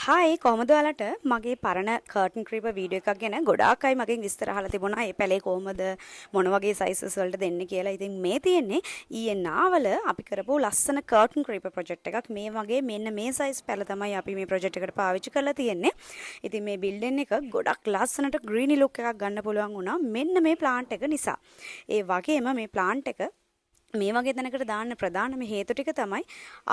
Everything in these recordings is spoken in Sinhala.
හායි කොහමද ඔයාලට මගේ පරණ කර්ටන් ක්‍රීපර් වීඩියෝ එකක් ගැන ගොඩාක් අය මගෙන් විස්තර අහලා තිබුණා. ඒ පැලේ කොහමද මොන වගේ සයිසස් වලට දෙන්නේ කියලා. ඉතින් මේ තියෙන්නේ ඊයේ නාවල අපි කරපු ලස්සන කර්ටන් ක්‍රීපර් ප්‍රොජෙක්ට් එකක්. මේ වගේ මෙන්න මේ සයිස් පැල තමයි අපි මේ ප්‍රොජෙක්ට් එකට පාවිච්චි කරලා තියෙන්නේ. ඉතින් මේ බිල්ඩින් එක ගොඩක් ලස්සනට ග්‍රීනි ලුක් එකක් ගන්න පුළුවන් වුණා මෙන්න මේ ප්ලාන්ට් එක නිසා. ඒ වගේම මේ ප්ලාන්ට් එක මේ වගේ තැනකට දාන්න ප්‍රධානම හේතු ටික තමයි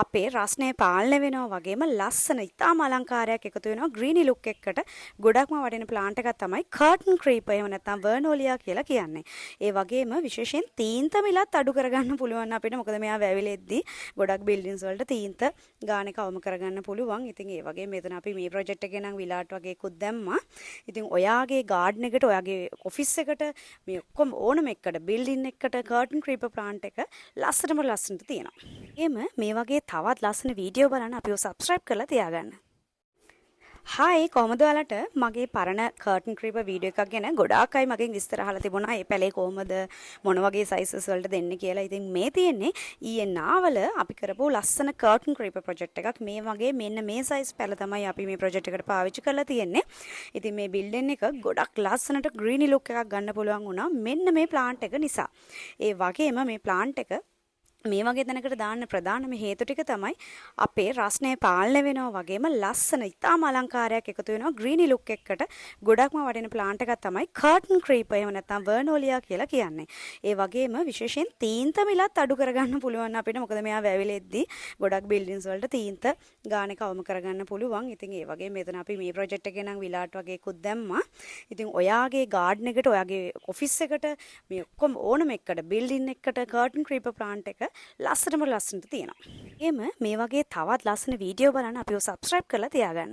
අපේ රස්නේ පාලනය වෙනවා වගේම ලස්සන ඉතාම අලංකාරයක් එකතු වෙනවා ග්‍රීනි ලුක් එකකට ගොඩක්ම වටින ප්ලාන්ට් එකක් තමයි කර්ටන් ක්‍රීපර් එහෙම නැත්නම් වර්නෝලියා කියලා කියන්නේ. ඒ වගේම විශේෂයෙන් තීන්ත මිලත් අඩු කරගන්න පුළුවන් අපිට. මොකද මෙයා වැවිලෙද්දී ගොඩක් බිල්ඩින්ස් වලට තීන්ත ගානේ කවම කරගන්න පුළුවන්. ඉතින් ඒ වගේ මෙතන අපි මේ ප්‍රොජෙක්ට් එකේ නම් විලාට් වගේකුත් දැම්මා. ඉතින් ඔයාගේ ගාඩන් එකට ඔයාගේ ඔෆිස් එකට මේ ඔක්කොම ඕනම එකකට බිල්ඩින් එකකට කර්ටන් ක්‍රීපර් ප්ලාන්ට් එක ලස්සනට තියෙනවා. එහෙම මේ වගේ තවත් ලස්සන වීඩියෝ බලන්න අපිව සබ්ස්ක්‍රයිබ් කරලා තියාගන්න. හායි කොහමද ඔයාලට මගේ පරණ කර්ටන් ක්‍රීපර් වීඩියෝ එකක් ගැන ගොඩාක් අය මගෙන් විස්තර අහලා තිබුණා. ඒ පැලේ කොහමද මොන වගේ සයිසස් වලට දෙන්නේ කියලා. ඉතින් මේ තියෙන්නේ ඊයේ නාවල අපි කරපු ලස්සන කර්ටන් ක්‍රීපර් ප්‍රොජෙක්ට් එකක්. මේ වගේ මෙන්න මේ සයිස් පැල තමයි අපි මේ ප්‍රොජෙක්ට් එකට පාවිච්චි කරලා තියෙන්නේ. ඉතින් මේ බිල්ඩින් එක ගොඩක් ලස්සනට ග්‍රීනි ලුක් එකක් ගන්න පුළුවන් වුණා මෙන්න මේ ප්ලාන්ට් එක නිසා. ඒ වගේම මේ ප්ලාන්ට් එක මේ වගේ තැනකට දාන්න ප්‍රධානම හේතු ටික තමයි අපේ රස්නේ පාලනය වෙනවා වගේම ලස්සන ඉතාම අලංකාරයක් එකතු වෙනවා ග්‍රීනි ලුක් එකකට ගොඩක්ම වටින ප්ලාන්ට් එකක් තමයි කර්ටන් ක්‍රීපර් එහෙම නැත්නම් වර්නෝලියා කියලා කියන්නේ. ඒ වගේම විශේෂයෙන් තීන්ත මිලත් අඩු කරගන්න පුළුවන් අපිට. මොකද මෙයා වැවිලෙද්දී ගොඩක් බිල්ඩින්ස් වලට තීන්ත ගානේ කවම කරගන්න පුළුවන්. ඉතින් ඒ වගේ මෙතන අපි මේ ප්‍රොජෙක්ට් එකේ නම් විලාට් වගේකුත් දැම්මා. ඉතින් ඔයාගේ ගාඩන් එකට ඔයාගේ ඔෆිස් එකට මේ ඔක්කොම ඕනම එකකට බිල්ඩින් එකකට කර්ටන් ක්‍රීපර් ප්ලාන්ට් එක ලස්සනට තියෙනවා. එහෙම මේ වගේ තවත් ලස්සන වීඩියෝ බලන්න අපිව සබ්ස්ක්‍රයිබ් කරලා තියාගන්න.